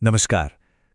नमस्कार।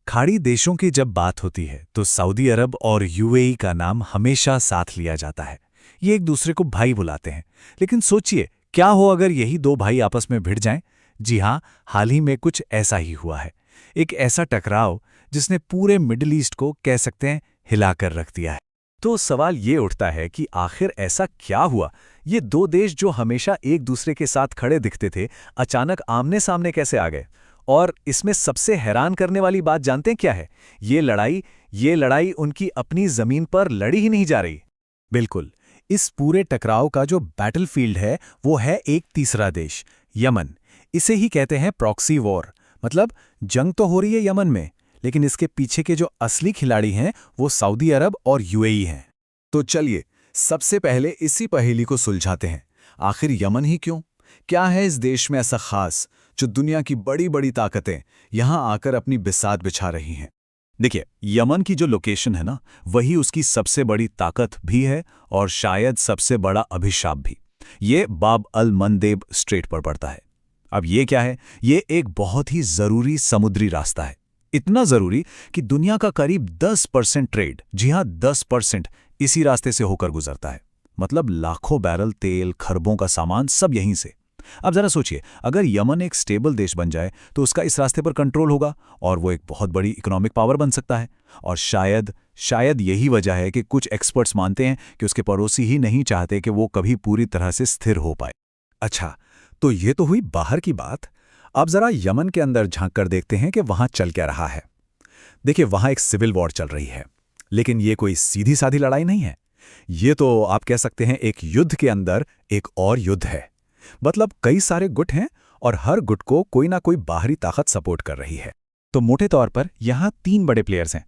खाड़ी देशों की जब बात होती है तो सऊदी अरब और यूएई का नाम हमेशा साथ लिया जाता है। ये एक दूसरे को भाई बुलाते हैं। लेकिन सोचिए, क्या हो अगर यही दो भाई आपस में भिड़ जाएं? जी हाँ, हाल ही में कुछ ऐसा ही हुआ है। एक ऐसा टकराव जिसने पूरे मिडिल ईस्ट को कह सकते हैं हिलाकर रख दिया है। तो सवाल ये उठता है कि आखिर ऐसा क्या हुआ? ये दो देश जो हमेशा एक दूसरे के साथ खड़े दिखते थे, अचानक आमने सामने कैसे आ गए? और इसमें सबसे हैरान करने वाली बात जानते हैं क्या है? ये लड़ाई उनकी अपनी जमीन पर लड़ी ही नहीं जा रही। बिल्कुल, इस पूरे टकराव का जो बैटलफील्ड है वो है एक तीसरा देश, यमन। इसे ही कहते हैं प्रॉक्सी वॉर। मतलब जंग तो हो रही है यमन में, लेकिन इसके पीछे के जो असली खिलाड़ी हैं वो सऊदी अरब और यूएई हैं। तो चलिए, सबसे पहले इसी पहेली को सुलझाते हैं। आखिर यमन ही क्यों? क्या है इस देश में ऐसा खास जो दुनिया की बड़ी बड़ी ताकतें यहां आकर अपनी बिसात बिछा रही हैं? देखिए, यमन की जो लोकेशन है ना, वही उसकी सबसे बड़ी ताकत भी है और शायद सबसे बड़ा अभिशाप भी। ये बाब अल मंदेब स्ट्रेट पर पड़ता है। अब ये क्या है? ये एक बहुत ही जरूरी समुद्री रास्ता है। इतना जरूरी कि दुनिया का करीब 10% ट्रेड, जी हां 10%, इसी रास्ते से होकर गुजरता है। मतलब लाखों बैरल तेल, खरबों का सामान सब यहीं से। अब जरा सोचिए, अगर यमन एक स्टेबल देश बन जाए तो उसका इस रास्ते पर कंट्रोल होगा और वो एक बहुत बड़ी इकोनॉमिक पावर बन सकता है। और शायद यही वजह है कि कुछ एक्सपर्ट्स मानते हैं कि उसके पड़ोसी ही नहीं चाहते कि वो कभी पूरी तरह से स्थिर हो पाए। अच्छा, तो ये तो हुई बाहर की बात। अब जरा यमन के अंदर झांक कर देखते हैं कि वहां चल क्या रहा है। देखिए, वहां एक सिविल वॉर चल रही है, लेकिन ये कोई सीधी साधी लड़ाई नहीं है। ये तो आप कह सकते हैं एक युद्ध के अंदर एक और युद्ध है। मतलब कई सारे गुट हैं और हर गुट को कोई ना कोई बाहरी ताकत सपोर्ट कर रही है। तो मोटे तौर पर यहां 3 बड़े प्लेयर्स हैं।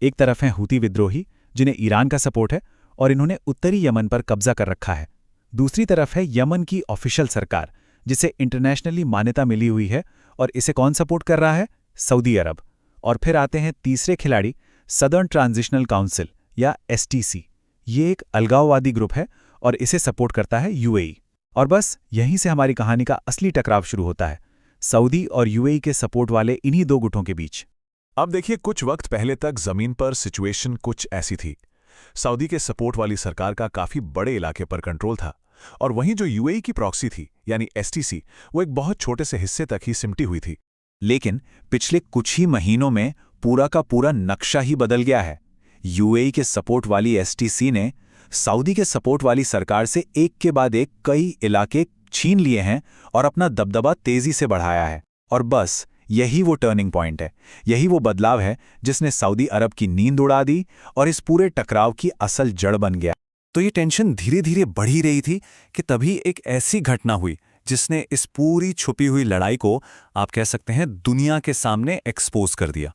एक तरफ हैं हूती विद्रोही, जिन्हें ईरान का सपोर्ट है और इन्होंने उत्तरी यमन पर कब्जा कर रखा है। दूसरी तरफ है यमन की ऑफिशियल सरकार, जिसे इंटरनेशनली मान्यता मिली हुई है, और इसे कौन सपोर्ट कर रहा है? सऊदी अरब। और फिर आते हैं तीसरे खिलाड़ी, सदर्न ट्रांजिशनल काउंसिल या एसटीसी। ये एक अलगाववादी ग्रुप है और इसे सपोर्ट करता है यूएई। और बस यहीं से हमारी कहानी का असली टकराव शुरू होता है, सऊदी और यूएई के सपोर्ट वाले इन्हीं दो गुटों के बीच। अब देखिए, कुछ वक्त पहले तक जमीन पर सिचुएशन कुछ ऐसी थी। सऊदी के सपोर्ट वाली सरकार का काफी बड़े इलाके पर कंट्रोल था और वहीं जो यूएई की प्रॉक्सी थी यानी एसटीसी, वो एक बहुत छोटे से हिस्से तक ही सिमटी हुई थी। लेकिन पिछले कुछ ही महीनों में पूरा का पूरा नक्शा ही बदल गया है। यूएई के सपोर्ट वाली एसटीसी ने सऊदी के सपोर्ट वाली सरकार से एक के बाद एक कई इलाके छीन लिए हैं और अपना दबदबा तेजी से बढ़ाया है। और बस यही वो टर्निंग पॉइंट है, यही वो बदलाव है जिसने सऊदी अरब की नींद उड़ा दी और इस पूरे टकराव की असल जड़ बन गया। तो ये टेंशन धीरे धीरे बढ़ ही रही थी कि तभी एक ऐसी घटना हुई जिसने इस पूरी छुपी हुई लड़ाई को, आप कह सकते हैं, दुनिया के सामने एक्सपोज कर दिया।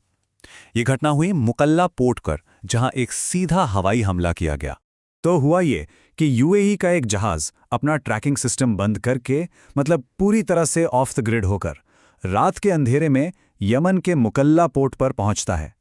ये घटना हुई मुकल्ला पोर्ट पर, जहां एक सीधा हवाई हमला किया गया। तो हुआ ये कि यूएई का एक जहाज अपना ट्रैकिंग सिस्टम बंद करके, मतलब पूरी तरह से ऑफ द ग्रिड होकर, रात के अंधेरे में यमन के मुकल्ला पोर्ट पर पहुंचता है।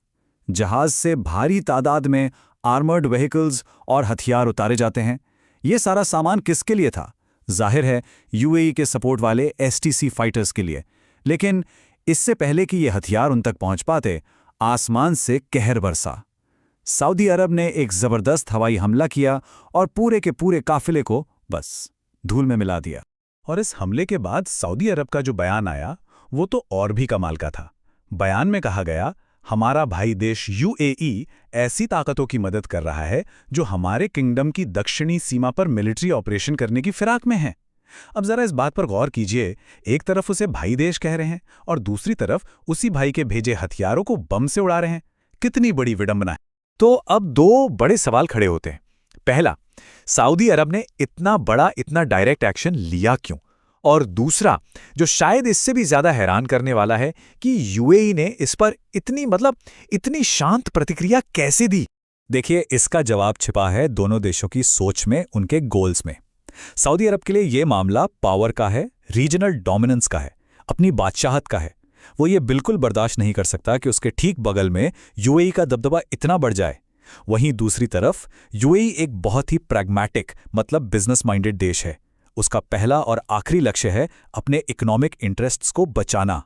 जहाज से भारी तादाद में आर्मर्ड व्हीकल्स और हथियार उतारे जाते हैं। ये सारा सामान किसके लिए था? जाहिर है यूएई के सपोर्ट वाले एसटीसी फाइटर्स के लिए। लेकिन इससे पहले कि ये हथियार उन तक पहुंच पाते, आसमान से कहर बरसा। सऊदी अरब ने एक जबरदस्त हवाई हमला किया और पूरे के पूरे काफिले को बस धूल में मिला दिया। और इस हमले के बाद सऊदी अरब का जो बयान आया, वो तो और भी कमाल का था। बयान में कहा गया, हमारा भाई देश यूएई ऐसी ताकतों की मदद कर रहा है जो हमारे किंगडम की दक्षिणी सीमा पर मिलिट्री ऑपरेशन करने की फिराक में है। अब जरा इस बात पर गौर कीजिए, एक तरफ उसे भाई देश कह रहे हैं और दूसरी तरफ उसी भाई के भेजे हथियारों को बम से उड़ा रहे हैं। कितनी बड़ी विडंबना है। तो अब दो बड़े सवाल खड़े होते हैं। पहला, सऊदी अरब ने इतना बड़ा, इतना डायरेक्ट एक्शन लिया क्यों? और दूसरा, जो शायद इससे भी ज्यादा हैरान करने वाला है, कि यूएई ने इस पर इतनी शांत प्रतिक्रिया कैसे दी? देखिए, इसका जवाब छिपा है दोनों देशों की सोच में, उनके गोल्स में। सऊदी अरब के लिए यह मामला पावर का है, रीजनल डोमिनेंस का है, अपनी बादशाहत का है। वो ये बिल्कुल बर्दाश्त नहीं कर सकता कि उसके ठीक बगल में यूएई का दबदबा इतना बढ़ जाए। वहीं दूसरी तरफ यूएई एक बहुत ही प्रैग्मैटिक, मतलब बिजनेस माइंडेड देश है। उसका पहला और आखिरी लक्ष्य है अपने इकोनॉमिक इंटरेस्ट्स को बचाना।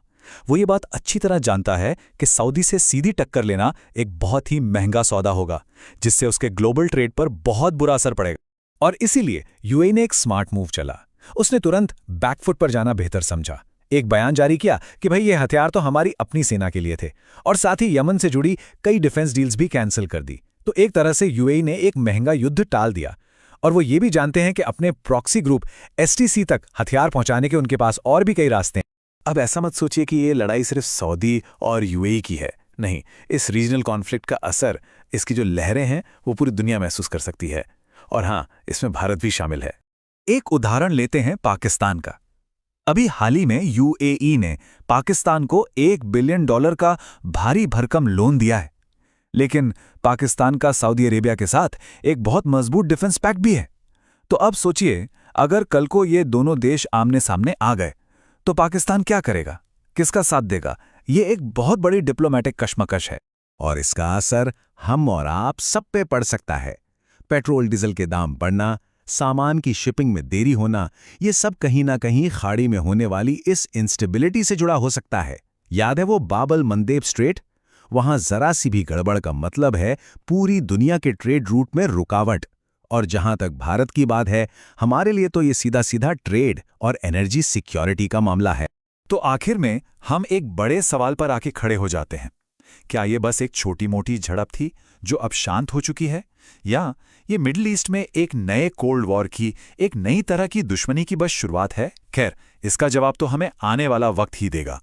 वो ये बात अच्छी तरह जानता है कि सऊदी से सीधी टक्कर लेना एक बहुत ही महंगा सौदा होगा, जिससे उसके ग्लोबल ट्रेड पर बहुत बुरा असर पड़ेगा। और इसीलिए यूएई ने एक स्मार्ट मूव चला। उसने तुरंत बैकफुट पर जाना बेहतर समझा। एक बयान जारी किया कि भाई ये हथियार तो हमारी अपनी सेना के लिए थे, और साथ ही यमन से जुड़ी कई डिफेंस डील्स भी कैंसिल कर दी। तो एक तरह से यूएई ने एक महंगा युद्ध टाल दिया। और वो ये भी जानते हैं कि अपने प्रॉक्सी ग्रुप एसटीसी तक हथियार पहुंचाने के उनके पास और भी कई रास्ते हैं। अब ऐसा मत सोचिए कि ये लड़ाई सिर्फ सऊदी और यूएई की है। नहीं, इस रीजनल कॉन्फ्लिक्ट का असर, इसकी जो लहरें हैं, वो पूरी दुनिया महसूस कर सकती है। और हाँ, इसमें भारत भी शामिल है। एक उदाहरण लेते हैं पाकिस्तान का। अभी हाल ही में यूएई ने पाकिस्तान को $1 बिलियन का भारी भरकम लोन दिया है। लेकिन पाकिस्तान का सऊदी अरेबिया के साथ एक बहुत मजबूत डिफेंस पैक्ट भी है। तो अब सोचिए, अगर कल को ये दोनों देश आमने सामने आ गए तो पाकिस्तान क्या करेगा, किसका साथ देगा? ये एक बहुत बड़ी डिप्लोमेटिक कशमकश है। और इसका असर हम और आप सब पे पड़ सकता है। पेट्रोल डीजल के दाम बढ़ना, सामान की शिपिंग में देरी होना, ये सब कहीं ना कहीं खाड़ी में होने वाली इस इंस्टेबिलिटी से जुड़ा हो सकता है। याद है वो बाबल मंदेब स्ट्रेट? वहां जरा सी भी गड़बड़ का मतलब है पूरी दुनिया के ट्रेड रूट में रुकावट। और जहां तक भारत की बात है, हमारे लिए तो ये सीधा सीधा ट्रेड और एनर्जी सिक्योरिटी का मामला है। तो आखिर में हम एक बड़े सवाल पर आके खड़े हो जाते हैं। क्या ये बस एक छोटी मोटी झड़प थी जो अब शांत हो चुकी है, या ये मिडिल ईस्ट में एक नए कोल्ड वॉर की, एक नई तरह की दुश्मनी की बस शुरुआत है? खैर, इसका जवाब तो हमें आने वाला वक्त ही देगा।